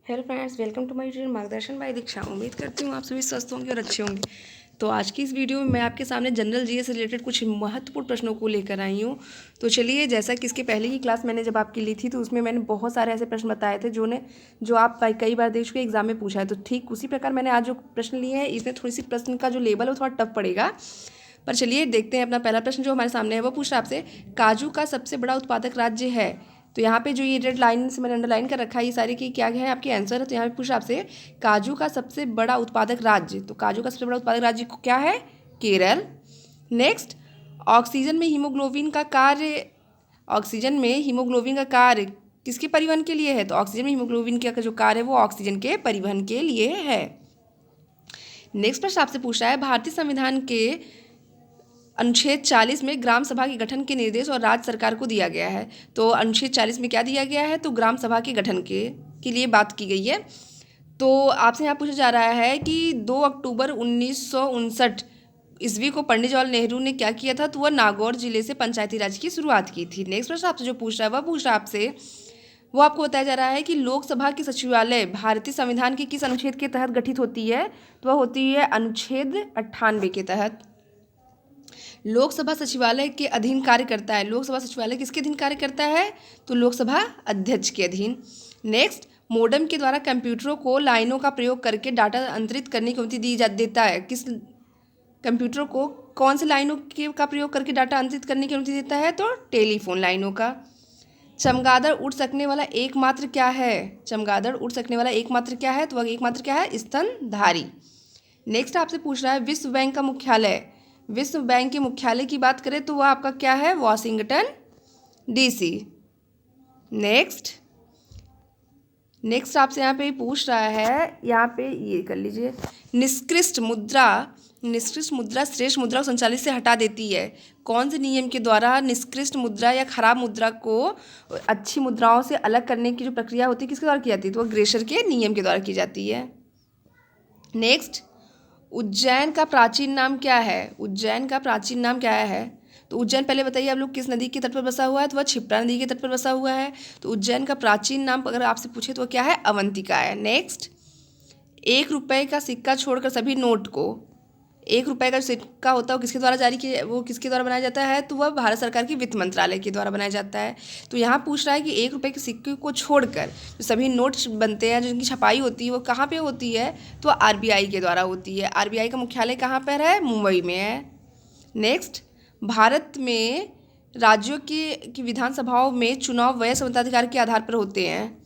Hello friends, welcome to my YouTube मार्गदर्शन by Diksha. उम्मीद करती हूँ आप सभी स्वस्थ होंगे और अच्छे होंगे। तो आज की इस वीडियो में मैं आपके सामने जनरल जीएस से रिलेटेड कुछ महत्वपूर्ण प्रश्नों को लेकर आई हूँ। तो चलिए, जैसा कि इसके पहले की क्लास मैंने जब आपकी ली थी तो उसमें मैंने बहुत सारे ऐसे प्रश्न बताए थे जो आप कई बार देख चुके एग्जाम में पूछा है। तो ठीक उसी प्रकार मैंने आज जो प्रश्न लिए हैं, इसमें थोड़ी सी प्रश्न का जो लेवल है वो थोड़ा टफ पड़ेगा। पर चलिए देखते हैं। अपना पहला प्रश्न जो हमारे सामने है वो पूछ रहा है आपसे, काजू का सबसे बड़ा उत्पादक राज्य है। तो यहाँ पे जो ये रेड लाइन से मैंने अंडरलाइन कर रखा है, ये सारी की क्या है आपके आंसर है। तो यहाँ पे पूछ रहा आपसे, काजू का सबसे बड़ा उत्पादक राज्य। तो काजू का सबसे बड़ा उत्पादक राज्य क्या है? केरल। नेक्स्ट, ऑक्सीजन में हीमोग्लोबिन का कार्य ऑक्सीजन में हीमोग्लोबिन का कार्य किसके परिवहन के लिए है? तो ऑक्सीजन में हीमोग्लोबिन का जो कार्य है वो ऑक्सीजन के परिवहन के लिए है। नेक्स्ट प्रश्न आपसे पूछ रहा है, भारतीय संविधान के अनुच्छेद 40 में ग्राम सभा के गठन के निर्देश और राज्य सरकार को दिया गया है। तो अनुच्छेद 40 में क्या दिया गया है? तो ग्राम सभा के गठन के लिए बात की गई है। तो आपसे यहाँ पूछा जा रहा है कि 2 अक्टूबर 1959 ईस्वी को पंडित जवाहरलाल नेहरू ने क्या किया था? तो वह नागौर जिले से पंचायती राज की शुरुआत की थी। नेक्स्ट प्रश्न आपसे जो पूछ रहा है वह पूछ रहा है आपसे, वो आपको बताया जा रहा है कि लोकसभा की सचिवालय भारतीय संविधान के किस अनुच्छेद के तहत गठित होती है? तो वह होती है अनुच्छेद 98 के तहत। लोकसभा सचिवालय के अधीन कार्य करता है। लोकसभा सचिवालय किसके अधीन कार्य करता है? तो लोकसभा अध्यक्ष के अधीन। नेक्स्ट, मोडेम के द्वारा कंप्यूटरों को लाइनों का प्रयोग करके डाटा अंतरित करने की अनुमति देता है। किस कंप्यूटर को कौन से लाइनों का प्रयोग करके डाटा अंतरित करने की अनुमति देता है? तो टेलीफोन लाइनों का। चमगादड़ उड़ सकने वाला एकमात्र क्या है? चमगादड़ उड़ सकने वाला एकमात्र क्या है? तो वह एकमात्र क्या है? स्तनधारी। नेक्स्ट आपसे पूछ रहा है, विश्व बैंक का मुख्यालय। विश्व बैंक के मुख्यालय की बात करें तो वह आपका क्या है? Washington DC. नेक्स्ट आपसे यहाँ पे पूछ रहा है, यहाँ पे ये कर लीजिए, निष्कृष्ट मुद्रा श्रेष्ठ मुद्रा को संचालित से हटा देती है। कौन से नियम के द्वारा निष्कृष्ट मुद्रा या खराब मुद्रा को अच्छी मुद्राओं से अलग करने की जो प्रक्रिया होती है किसके द्वारा की जाती है? तो वह ग्रेशर के नियम के द्वारा की जाती है। नेक्स्ट, उज्जैन का प्राचीन नाम क्या है? उज्जैन का प्राचीन नाम क्या है? तो उज्जैन पहले बताइए आप लोग किस नदी के तट पर बसा हुआ है? तो वह क्षिप्रा नदी के तट पर बसा हुआ है। तो उज्जैन का प्राचीन नाम अगर आपसे पूछे तो वह क्या है? अवंतिका है। नेक्स्ट, 1 रुपये का सिक्का छोड़कर सभी नोट को, 1 रुपये का जो सिक्का होता है वो किसके द्वारा जारी किया, वो किसके द्वारा बनाया जाता है? तो वह भारत सरकार की वित्त मंत्रालय के द्वारा बनाया जाता है। तो यहाँ पूछ रहा है कि 1 रुपये के सिक्के को छोड़कर जो सभी नोट बनते हैं, जिनकी छपाई होती है, वो कहाँ पे होती है? तो आरबीआई के द्वारा होती है। आरबीआई का मुख्यालय कहाँ पर है? मुंबई में है। नेक्स्ट, भारत में राज्यों की विधानसभाओं में चुनाव वयस्क मताधिकार के आधार पर होते हैं।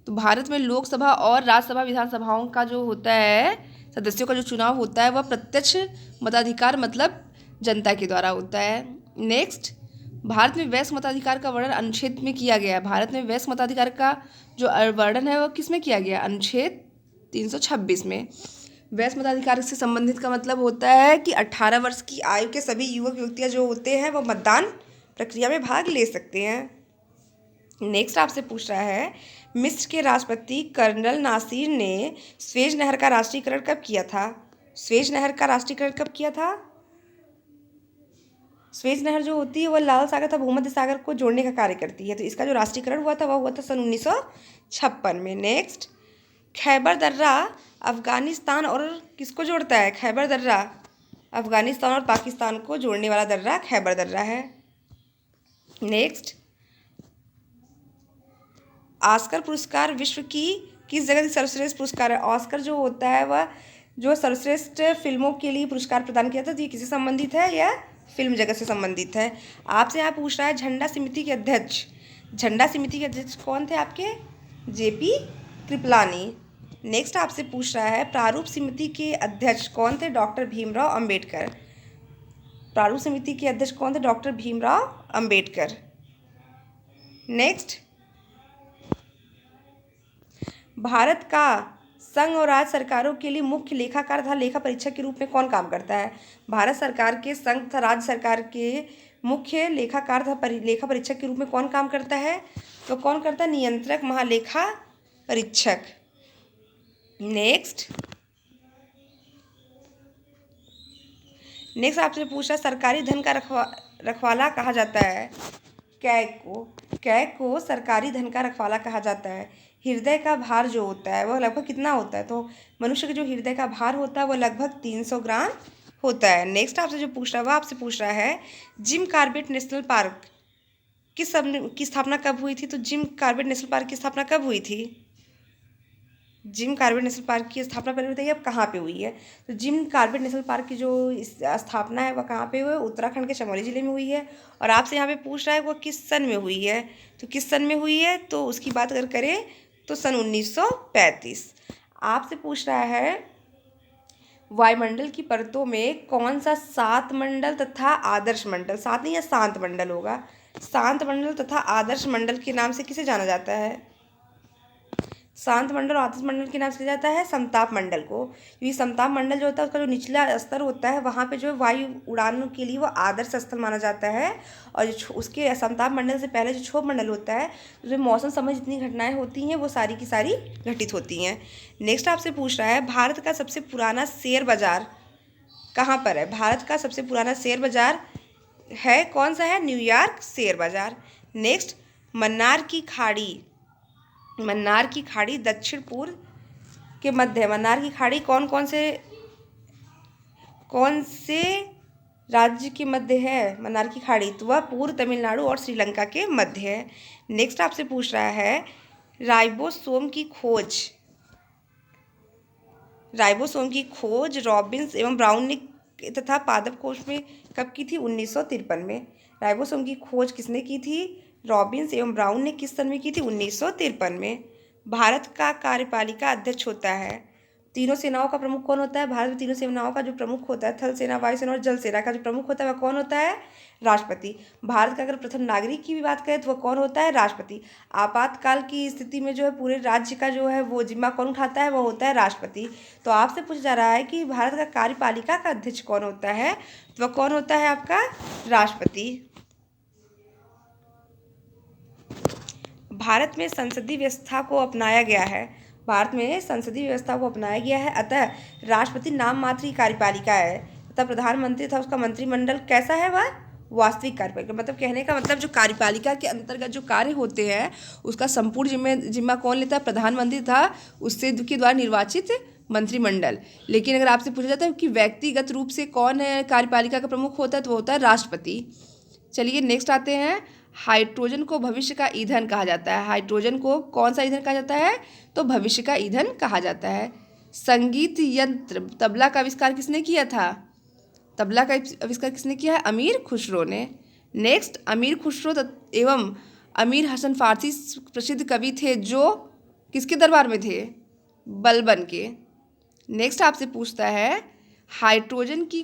तो भारत में लोकसभा और राज्यसभा विधानसभाओं का जो होता है, सदस्यों का जो चुनाव होता है वह प्रत्यक्ष मताधिकार मतलब जनता के द्वारा होता है। नेक्स्ट, भारत में वयस्क मताधिकार का वर्णन अनुच्छेद में किया गया है। भारत में वयस्क मताधिकार का जो वर्णन है वह किस में किया गया? अनुच्छेद 326 में। वयस्क मताधिकार से संबंधित का मतलब होता है कि 18 वर्ष की आयु के सभी युवक युवतियाँ जो होते हैं वह मतदान प्रक्रिया में भाग ले सकते हैं। नेक्स्ट आपसे पूछ रहा है, मिस्र के राष्ट्रपति कर्नल नासिर ने स्वेज नहर का राष्ट्रीयकरण कब किया था? स्वेज नहर का राष्ट्रीयकरण कब किया था? स्वेज नहर जो होती है वह लाल सागर तथा भूमध्य सागर को जोड़ने का कार्य करती है। तो इसका जो राष्ट्रीयकरण हुआ था वह हुआ था सन 1956 में। नेक्स्ट, खैबर दर्रा अफगानिस्तान और किसको जोड़ता है? खैबर दर्रा अफगानिस्तान और पाकिस्तान को जोड़ने वाला दर्रा खैबर दर्रा है। नेक्स्ट, ऑस्कर पुरस्कार विश्व की किस जगह की सर्वश्रेष्ठ पुरस्कार है? ऑस्कर जो होता है वह जो सर्वश्रेष्ठ फिल्मों के लिए पुरस्कार प्रदान किया था, तो ये किससे संबंधित है? या फिल्म जगत से संबंधित है। आपसे यहाँ पूछ रहा है, झंडा समिति के अध्यक्ष कौन थे आपके? जेपी कृपलानी। नेक्स्ट आपसे पूछ रहा है, प्रारूप समिति के अध्यक्ष कौन थे? डॉक्टर भीमराव अंबेडकर। प्रारूप समिति के अध्यक्ष कौन थे? डॉक्टर भीमराव अंबेडकर। नेक्स्ट, भारत का संघ और राज्य सरकारों के लिए मुख्य लेखाकार तथा लेखा परीक्षक के रूप में कौन काम करता है? भारत सरकार के संघ तथा राज्य सरकार के मुख्य लेखाकार तथा लेखा परीक्षक के रूप में कौन काम करता है? तो कौन करता है? नियंत्रक महालेखा परीक्षक। नेक्स्ट आपसे पूछा, सरकारी धन का रखवाला कहा जाता है। कैग को सरकारी धन का रखवाला कहा जाता है। हृदय का भार जो होता है वह लगभग कितना होता है? तो मनुष्य का जो हृदय का भार होता है वो लगभग 300 ग्राम होता है। नेक्स्ट आपसे जो पूछ रहा है वह आपसे पूछ रहा है जिम कॉर्बेट नेशनल पार्क की स्थापना कब हुई थी? तो जिम कॉर्बेट नेशनल पार्क की स्थापना कब हुई थी? जिम कॉर्बेट नेशनल पार्क की स्थापना पहले बताइए अब कहाँ पे हुई है? तो जिम कॉर्बेट नेशनल पार्क की जो स्थापना है वह कहाँ पे हुई है? उत्तराखंड के चमोली ज़िले में हुई है। और आपसे यहाँ पे पूछ रहा है वो किस सन में हुई है? तो किस सन में हुई है? तो उसकी बात अगर करें तो सन 1935। आपसे पूछ रहा है वायुमंडल की परतों में कौन सा सात मंडल तथा आदर्श मंडल, सात नहीं या शांत मंडल होगा, शांत मंडल तथा आदर्श मंडल के नाम से किसे जाना जाता है? शांत मंडल और आदर्श मंडल के नाम से जाता है समताप मंडल को, क्योंकि समताप मंडल जो होता है उसका जो निचला स्तर होता है वहाँ पे जो है वायु उड़ान के लिए वो आदर्श स्थल माना जाता है। और जो उसके समताप मंडल से पहले जो क्षोभ मंडल होता है उसमें मौसम समय जितनी घटनाएं होती हैं वो सारी की सारी घटित होती हैं। नेक्स्ट आपसे पूछ रहा है भारत का सबसे पुराना शेयर बाजार कहाँ पर है? भारत का सबसे पुराना शेयर बाजार है कौन सा है? न्यूयॉर्क शेयर बाजार। नेक्स्ट मन्नार की खाड़ी दक्षिण पूर्व के मध्य है। मन्नार की खाड़ी कौन से राज्य के मध्य है? मन्नार की खाड़ी तो वह पूर्व तमिलनाडु और श्रीलंका के मध्य है। नेक्स्ट आपसे पूछ रहा है राइबोसोम की खोज रॉबिन्स एवं ब्राउन ने तथा पादप कोश में कब की थी? 1953 में। राइबोसोम की खोज किसने की थी? रॉबिन्स एवं ब्राउन ने किस सन में की थी? 1953 में। भारत का कार्यपालिका अध्यक्ष होता है, तीनों सेनाओं का प्रमुख कौन होता है? भारत में तीनों सेनाओं का जो प्रमुख होता है, थल सेना, वायु सेना और जल सेना का जो प्रमुख होता है वह कौन होता है? राष्ट्रपति। भारत का अगर प्रथम नागरिक की भी बात करें तो वह कौन होता है? राष्ट्रपति। आपातकाल की स्थिति में जो है पूरे राज्य का जो है वो जिम्मा कौन उठाता है? वह होता है राष्ट्रपति। तो आपसे पूछा जा रहा है कि भारत का कार्यपालिका का अध्यक्ष कौन होता है? तो वह कौन होता है? आपका राष्ट्रपति। भारत में संसदीय व्यवस्था को अपनाया गया है। भारत में संसदीय व्यवस्था को अपनाया गया है, अतः राष्ट्रपति नाम मात्र की कार्यपालिका है तथा प्रधानमंत्री था उसका मंत्रिमंडल कैसा है? वह वास्तविक कार्यपालिका। मतलब कहने का मतलब जो कार्यपालिका के अंतर्गत जो कार्य होते हैं उसका संपूर्ण जिम्मा कौन लेता है? प्रधानमंत्री था उससे के द्वारा निर्वाचित मंत्रिमंडल। लेकिन अगर आपसे पूछा जाता है कि व्यक्तिगत रूप से कौन है कार्यपालिका का प्रमुख होता है तो वो होता है राष्ट्रपति। चलिए नेक्स्ट आते हैं हाइड्रोजन को भविष्य का ईंधन कहा जाता है। हाइड्रोजन को कौन सा ईंधन कहा जाता है? तो भविष्य का ईंधन कहा जाता है। संगीत यंत्र तबला का आविष्कार किसने किया था? तबला का आविष्कार किसने किया है? अमीर खुसरो ने। नेक्स्ट अमीर खुसरो एवं अमीर हसन फारसी प्रसिद्ध कवि थे जो किसके दरबार में थे? बलबन के। नेक्स्ट आपसे पूछता है हाइड्रोजन की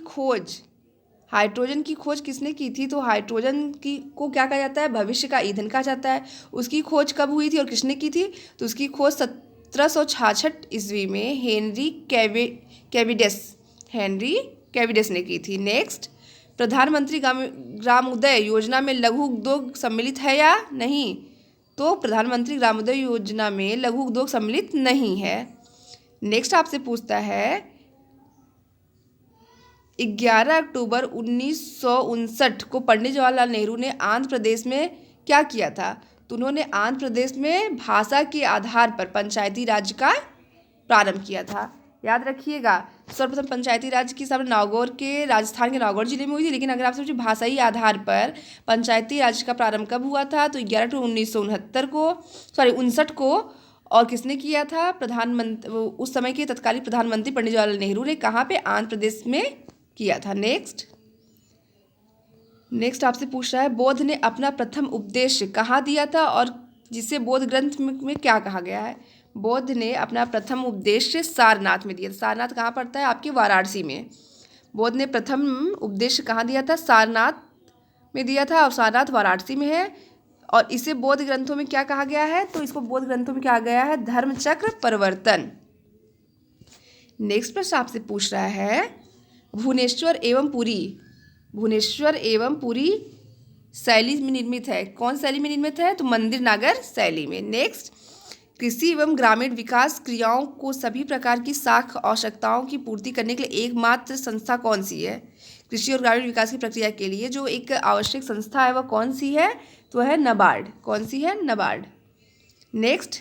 खोज किसने की थी? तो हाइड्रोजन को क्या कहा जाता है? भविष्य का ईंधन कहा जाता है। उसकी खोज कब हुई थी और किसने की थी? तो उसकी खोज 1766 ईस्वी में हेनरी कैविडेस ने की थी। नेक्स्ट प्रधानमंत्री ग्रामोदय योजना में लघु उद्योग सम्मिलित है या नहीं? तो प्रधानमंत्री ग्रामोदय योजना में लघु उद्योग सम्मिलित नहीं है। नेक्स्ट आपसे पूछता है 11 अक्टूबर 1959 को पंडित जवाहरलाल नेहरू ने आंध्र प्रदेश में क्या किया था? तो उन्होंने आंध्र प्रदेश में भाषा के आधार पर पंचायती राज का प्रारंभ किया था। याद रखिएगा सर्वप्रथम पंचायती राज की स्थापना राजस्थान के नागौर जिले में हुई थी। लेकिन अगर आपसे पूछे भाषाई आधार पर पंचायती राज का प्रारंभ कब हुआ था? तो 11 अक्टूबर 1959 को। और किसने किया था? प्रधानमंत्री उस समय के तत्कालीन प्रधानमंत्री पंडित जवाहरलाल नेहरू ने कहाँ पे? आंध्र प्रदेश में किया था। नेक्स्ट आपसे पूछ रहा है बौद्ध ने अपना प्रथम उपदेश कहाँ दिया था और जिसे बौद्ध ग्रंथ में क्या कहा गया है? बौद्ध ने अपना प्रथम उपदेश सारनाथ में दिया था। सारनाथ कहाँ पड़ता है? आपके वाराणसी में। बौद्ध ने प्रथम उपदेश कहाँ दिया था? सारनाथ में दिया था और सारनाथ वाराणसी में है। और इसे बौद्ध ग्रंथों में क्या कहा गया है? तो इसको बौद्ध ग्रंथों में क्या गया है? धर्मचक्र प्रवर्तन। नेक्स्ट प्रश्न आपसे पूछ रहा है भुवनेश्वर एवं पुरी शैली में निर्मित है। कौन शैली में निर्मित है? तो मंदिर नागर शैली में। नेक्स्ट कृषि एवं ग्रामीण विकास क्रियाओं को सभी प्रकार की साख आवश्यकताओं की पूर्ति करने के लिए एकमात्र संस्था कौन सी है? कृषि और ग्रामीण विकास की प्रक्रिया के लिए जो एक आवश्यक संस्था है वह कौन सी है? तो है नबार्ड। कौन सी है? नबार्ड। नेक्स्ट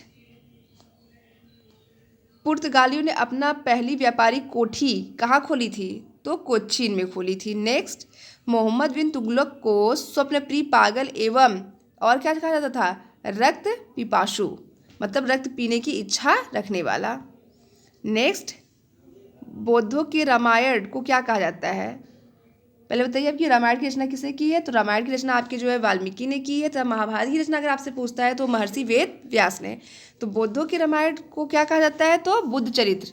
पुर्तगालियों ने अपना पहली व्यापारिक कोठी कहाँ खोली थी? तो कोच्चिन में खोली थी। नेक्स्ट, मोहम्मद बिन तुगलक को स्वप्नप्रिय, पागल एवं और क्या कहा जाता था? रक्त पिपासु, मतलब रक्त पीने की इच्छा रखने वाला। नेक्स्ट, बौद्धों के रामायण को क्या कहा जाता है? पहले बताइए आपकी रामायण की रचना किसने की है? तो रामायण की रचना आपके जो है वाल्मीकि ने की है। तो महाभारत की रचना अगर आपसे पूछता है तो महर्षि वेद व्यास ने। तो बौद्धों के रामायण को क्या कहा जाता है? तो बुद्ध चरित्र।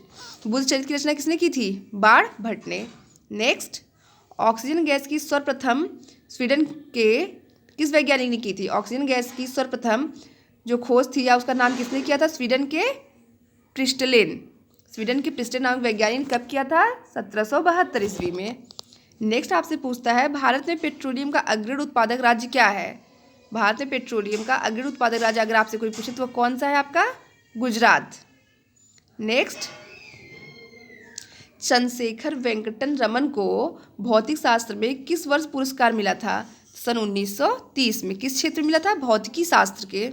बुद्ध चरित्र की रचना किसने की थी? बाण भट्ट ने। नेक्स्ट, ऑक्सीजन गैस की सर्वप्रथम स्वीडन के किस वैज्ञानिक ने की थी? ऑक्सीजन गैस की सर्वप्रथम जो खोज थी या उसका नाम किसने किया था? स्वीडन के प्रिस्टलेन। स्वीडन के प्रिस्टलेन नामक वैज्ञानिक ने कब किया था? 1772 ईस्वी में। नेक्स्ट आपसे पूछता है, भारत में पेट्रोलियम का अग्रणी उत्पादक राज्य क्या है? भारत में पेट्रोलियम का अग्रणी उत्पादक राज्य अगर आपसे कोई पूछे तो कौन सा है आपका? गुजरात। नेक्स्ट, चंद्रशेखर वेंकटन रमन को भौतिक शास्त्र में किस वर्ष पुरस्कार मिला था? सन 1930 में। किस क्षेत्र में मिला था? भौतिकी शास्त्र के।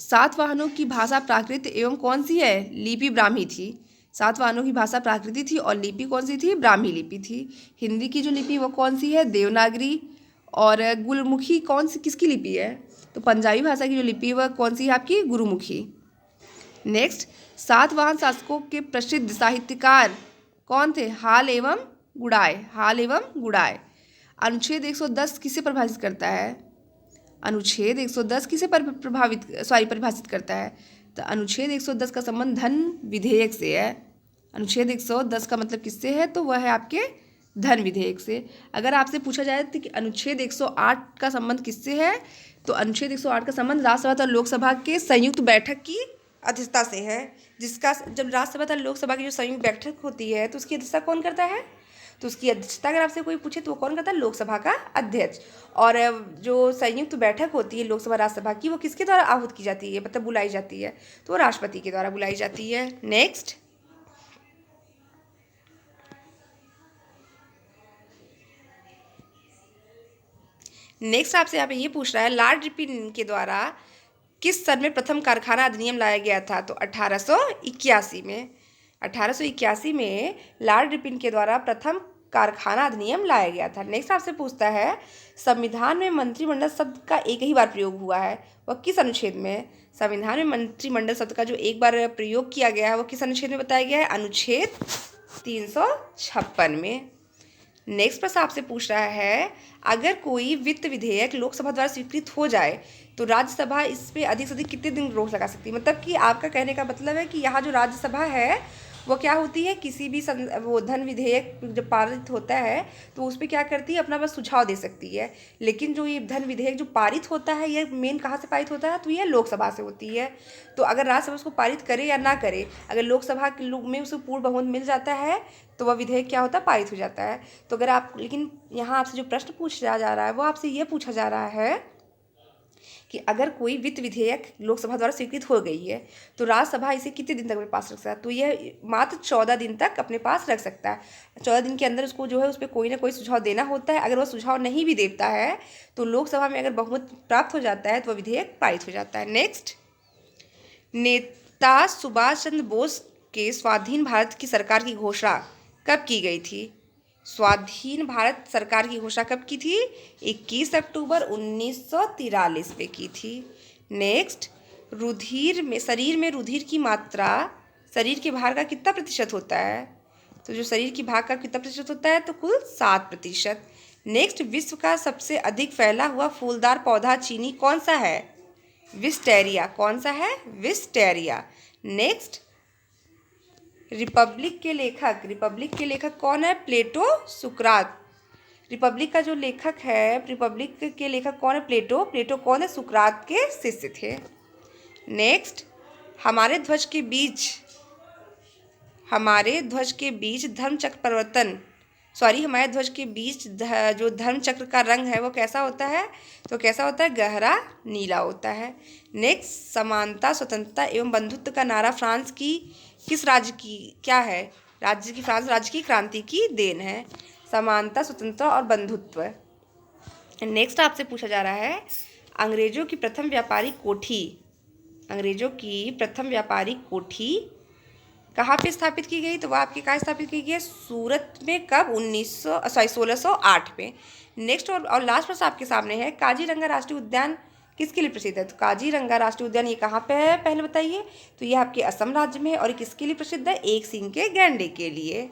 सातवाहनों की भाषा प्राकृत एवं कौन सी है? लिपि ब्राह्मी थी। सातवाहनों की भाषा प्राकृति थी और लिपि कौन सी थी? ब्राह्मी लिपि थी। हिंदी की जो लिपि वो कौन सी है? देवनागरी। और गुलमुखी कौन सी किसकी लिपि है? तो पंजाबी भाषा की जो लिपि है वह कौन सी है आपकी? गुरुमुखी। नेक्स्ट, सातवाहन शासकों के प्रसिद्ध साहित्यकार कौन थे? हाल एवं गुड़ाय। हाल एवं गुड़ाय। अनुच्छेद 110 किसे परिभाषित करता है? अनुच्छेद 110 किसे परिभाषित करता है? तो अनुच्छेद 110 का संबंध धन विधेयक से है। अनुच्छेद 110 का मतलब किससे है? तो वह है आपके धन विधेयक से। अगर आपसे पूछा जाए तो कि अनुच्छेद 108 का संबंध किससे है? तो अनुच्छेद 108 का संबंध राज्यसभा और लोकसभा के संयुक्त बैठक की अध्यक्षता से है। जिसका जब राज्यसभा और लोकसभा की जो संयुक्त बैठक होती है तो उसकी अध्यक्षता कौन करता है? तो उसकी अध्यक्षता अगर आपसे कोई पूछे तो वो कौन करता है? लोकसभा का अध्यक्ष। और जो संयुक्त बैठक होती है लोकसभा राज्यसभा की वो किसके द्वारा आहूत की जाती है, मतलब बुलाई जाती है? तो वो राष्ट्रपति के द्वारा बुलाई जाती है। नेक्स्ट, आपसे यहाँ पे ये पूछ रहा है, लॉर्ड रिपन के द्वारा किस सन में प्रथम कारखाना अधिनियम लाया गया था? तो 1881 में। 1881 में लॉर्ड रिपन के द्वारा प्रथम कारखाना अधिनियम लाया गया था। नेक्स्ट आपसे पूछता है, संविधान में मंत्रिमंडल शब्द का एक ही बार प्रयोग हुआ है, वह किस अनुच्छेद में? संविधान में मंत्रिमंडल शब्द का जो एक बार प्रयोग किया गया है वो किस अनुच्छेद में बताया गया है? अनुच्छेद 356 में। नेक्स्ट प्रश्न आपसे पूछ रहा है, अगर कोई वित्त विधेयक लोकसभा द्वारा स्वीकृत हो जाए तो राज्यसभा इस पे अधिक से अधिक कितने दिन रोक लगा सकती है? मतलब कि आपका कहने का मतलब है कि यहाँ जो राज्यसभा है वो क्या होती है, किसी भी वो धन विधेयक जब पारित होता है तो उस पर क्या करती है? अपना बस सुझाव दे सकती है। लेकिन जो ये धन विधेयक जो पारित होता है ये मेन कहाँ से पारित होता है? तो ये लोकसभा से होती है। तो अगर राज्यसभा उसको पारित करे या ना करे, अगर लोकसभा के लोग में उसको पूर्ण बहुमत मिल जाता है तो वह विधेयक क्या होता है? पारित हो जाता है। तो अगर आप, लेकिन यहाँ आपसे जो प्रश्न पूछा जा रहा है वो आपसे ये पूछा जा रहा है कि अगर कोई वित्त विधेयक लोकसभा द्वारा स्वीकृत हो गई है तो राज्यसभा इसे कितने दिन तक अपने पास रख सकता है? तो यह मात्र 14 दिन तक अपने पास रख सकता है। 14 दिन के अंदर उसको जो है उस पर कोई ना कोई सुझाव देना होता है। अगर वह सुझाव नहीं भी देता है तो लोकसभा में अगर बहुमत प्राप्त हो जाता है तो वह विधेयक पारित हो जाता है। नेक्स्ट, नेता सुभाष चंद्र बोस के स्वाधीन भारत की सरकार की घोषणा कब की गई थी? स्वाधीन भारत सरकार की घोषणा कब की थी? 21 अक्टूबर 1943 में की थी। नेक्स्ट, शरीर में रुधिर की मात्रा शरीर के भार का कितना प्रतिशत होता है? तो जो शरीर की भाग का कितना प्रतिशत होता है? तो कुल 7%। नेक्स्ट, विश्व का सबसे अधिक फैला हुआ फूलदार पौधा चीनी कौन सा है? विस्टेरिया। कौन सा है? विस्टेरिया। नेक्स्ट, रिपब्लिक के लेखक कौन है? प्लेटो, सुकरात। रिपब्लिक का जो लेखक है, रिपब्लिक के लेखक कौन है? प्लेटो कौन है? सुकरात के शिष्य थे। नेक्स्ट, हमारे ध्वज के बीच जो धर्म चक्र का रंग है वो कैसा होता है? तो कैसा होता है? गहरा नीला होता है। नेक्स्ट, समानता, स्वतंत्रता एवं बंधुत्व का नारा फ्रांस की किस राज्य की क्या है? फ्रांस राज्य की क्रांति की देन है। समानता, स्वतंत्रता और बंधुत्व। नेक्स्ट आपसे पूछा जा रहा है, अंग्रेजों की प्रथम व्यापारिक कोठी कहाँ पे स्थापित की गई? तो वह आपकी कहाँ स्थापित की गई है? सूरत में। कब? 1608 में। नेक्स्ट और लास्ट प्रश्न आपके सामने है, काजीरंगा राष्ट्रीय उद्यान किसके लिए प्रसिद्ध है? तो काजीरंगा राष्ट्रीय उद्यान ये कहाँ पे है, पहले बताइए। तो ये आपके असम राज्य में है और ये किसके लिए प्रसिद्ध है? एक सींग के गैंडे के लिए।